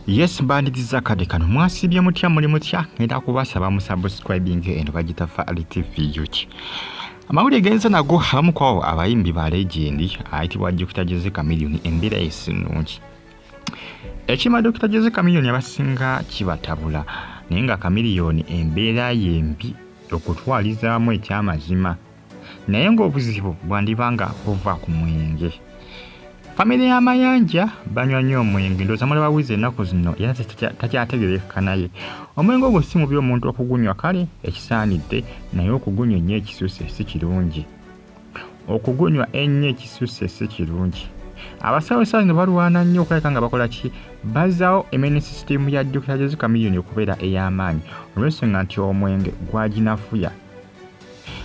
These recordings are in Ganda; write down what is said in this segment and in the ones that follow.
Yes mbandiza kade kano mwasibye mutya muli mutya ngenda kubasaba mu subscribing eno bagita Fali TV yoki. Amawulire genza nago hamu kwawo abayimbi ba legend ayitibwa Dr. Chameleon embira esinungi. Ekima Dr. Chameleon abasinga kibatabula naye nga Chameleon embeera yembi okutwalizaamu ekyamazima naye ng'obuzibu bwandibanga buva ku mwenge. Family y'amayanja banywa nnyo omwenge ndowooza muli bawize ennaku zino era takyategeereka naye. Omwenge ogwo si mubi omuntu okugunywa kale ekisaanidde naye okugunywa ennyo ekisusse si kirungi. Okugunywa ennyo ekisusse si kirungi. Abasawo saano balwana nnyo okulabika nga bakola ki? Bazaawo immune system ya Dr. Chameleon okubeera ey'amaanyi olw'ensonga nti omwenge gwaginafuya.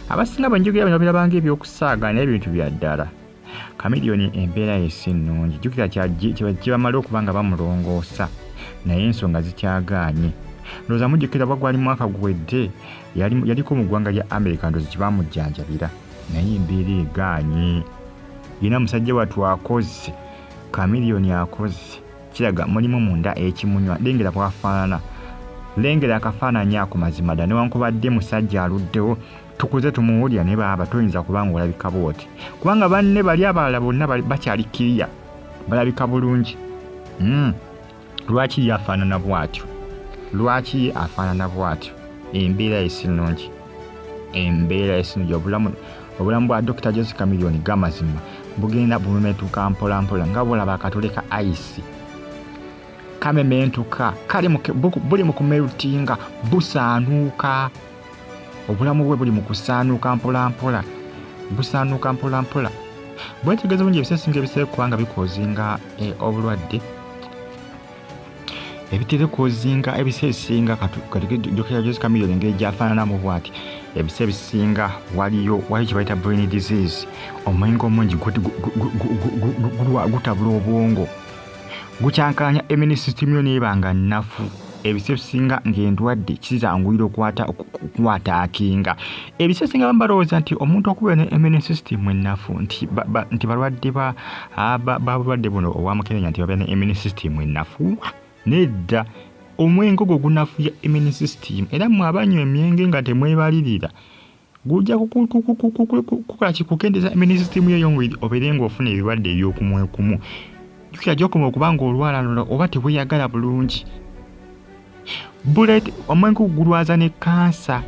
Abasinga bwenjogera bino birabanga ebyokusaaga naye ebintu bya ddala. Chameleon embeera esinungi jjukira kibamala okuba nga bamulongoosa naye ensonga zikyagaanye. Ndowooza mujjukira gwali mwaka guwedde yaliko mu ggwanga lya America ndowooza kibamujjanjabira naye embeera egaanye. Yina musajja wattu akoze Chameleon akoze kiraga mulimu munda ekimunywa lengera bwafaanana. Lengera akafaananya ako mazima ddala newankubadde musajja aluddewo tukuze tumuwulira ne baba toyinza kubanga olabika bwoti kubanga banne bali abalala bonna bakyali kiriya balabika bulungi. Lwaki yafaanana bwatyo? Lwaki afaanana bwatyo? Embeera esinungi. Embeera esinungi obulamu bwa Dr. Chameleon gamazima bugenda bumemetuka mpola mpola nga bulaba akatoleka ice kamementuka kali buli mu kumerutinga busaanuuka. Obulamu bwe buli mu kusaanuuka mpola mpola busaanuuka mpola mpola. Bwetegeeza bungi ebiseesinga ebiseera kubanga bikozinga obulwadde ebitera kozinga ebiseesinga Dr. Chameleon engeri gy'afaananamu bw'ati. Ebiseera ebisinga waliyo kye bayita brain disease. Omwenge omungi gutabula obwongo gukyankanya immune system yo n'ebanga nnafu. Ebiseera ebisinga ng'endwadde kizanguyira okukwataakinga. Ebiseera ebisinga abamu balowooza nti omuntu okubeera ne immune system ennafu nti balwadde balwadde buno obwamukenenya nti babeera ne immune system ennafu. Nedda, omwenge ogwo gunafuya immune system era mmwe abanywa emyenge nga temwebalirira gujja kukola kikukendeeza immune system yo yongeri obeere ng'ofuna ebirwadde eby'okumwekumu. Jjukira gy'okoma okubanga olwala oba tebweyagala bulungi. Omwenge gulwaza ne kansa.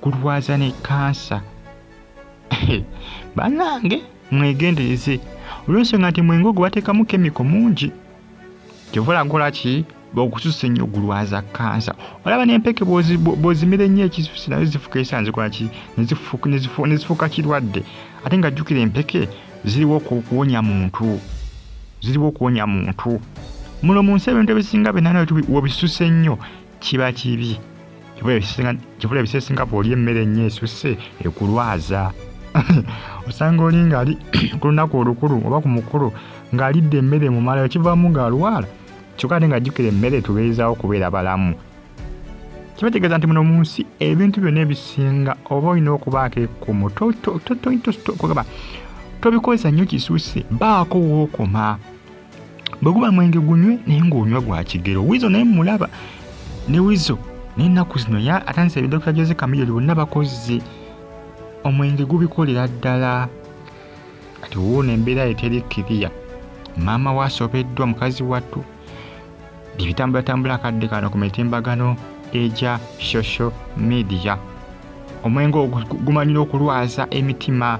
Gulwaza ne kansa. Bannange mwegendereze olw'ensonga nti mwenge ogwo bateekamu kemiko mungi. Kivula nkola ki? Okususa ennyo gulwaza kansa. Olaba n'empeke bw'ozimira ennyo ekisusse nayo zifuka esanzikola ki? Nezifuuka kirwadde. Ate nga jjukira empeke ziriwo okuwonya muntu. Ziriwo okuwonya muntu. Muno mu nsi ebintu ebisinga binana webisusse ennyo kiba kibi. Kivula ebiseesinga bw'olya emmere ennyo esusse ekulwaza. Osanga oli ng'ali ku lunaku olukulu oba ku mukulu ng'alidde emmere mu mala ekivaamu ng'alwala. Kyokka ate nga jjukira emmere tubeezaawo kubeera balamu. Kibategeeza nti muno mu nsi ebintu byonna ebisinga oba olina okubaako ekkumu tobikozesa nnyo kisusse baako wookoma. Bwe guba mwenge gunywe naye ng'onywa gwa kigero. Wizo naye mulaba ne Wizo n'ennaku zino atandise Dr. Chameleon bonna bakoze omwenge gubikolera ddala. Kati wuuna embeera eteri kiriya. Maama we Asobeddwa mukazi wattu bibitambulatambula akadde kano ku mitimbagano egya social media. Omwenge gumanyira okulwaza emitima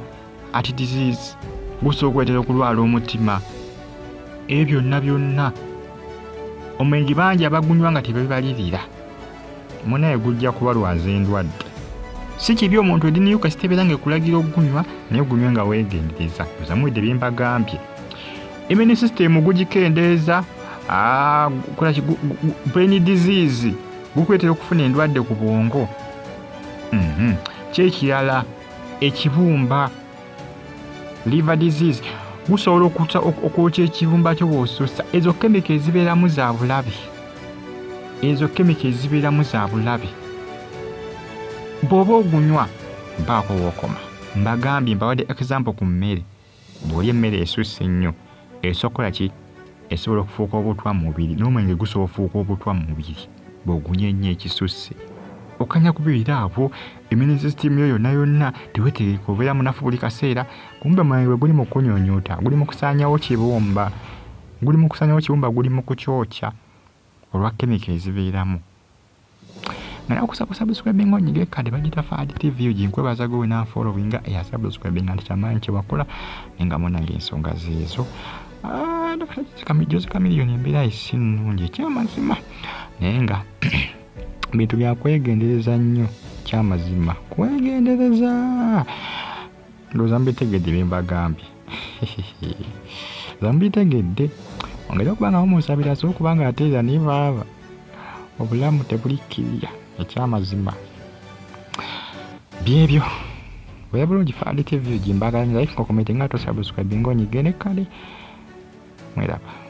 ati disease gusobola okuleetera okulwala omutima. Ebyo byonna omwenge bangi abagunywa nga tebebalirira munaye gujja kubalwaza endwadde. Si kibi omuntu ediniyuka sitebeera ng'ekulagira okugunywa naye gunywe nga weegendereza. Ozamuwedde bye mbagambye. Immune system gugikendeeza brain disease gukuleetera okufuna endwadde ku bwongo. Kyekirala ekibumba liver disease gusobola okwokya ekibumba kyo bw'osussa. Ezo kemiko ezibeeramu za bulabe. Bw'oba ogunywa baako wookoma. Mbagambye mbawadde example ku mmere. Bw'olya emmere esusse ennyo esokola ki? esobola okufuuka obutwa mu mubiri n'omwenge gusobola okufuuka obutwa mu mubiri bw'ogunyenye ekisusse okanya kubirira abo immune system yo yonna tewetegeka obeera munafu buli kaseera kumbe omwenge guli mu kunyonyoota guli mu kusaanyawo kibumba guli mu kukyokya olwa chemicals ezibeeramu nga nakusubscribe ng'onyige kade bagita Fadi TV ginkwebaza gwe n'afollowinga eyasubscribe nga ntamanyi kye wakola nga munange ensonga zeezo Chameleon embeera esinungi ekyamazima naye nga bintu bya kwegendereza nnyo kyamazima kwegendereza ndowooza mbitegedde bye mbagambye zambitegedde ongera okuba nga mumusabira so kubanga ateeza nibaaba obulamu tebulikkirira ekyamazima byebyo bwe bulungi Fadi TV gimbaganya like komenti nga tosubscribe ng'onyige ne kale mweraba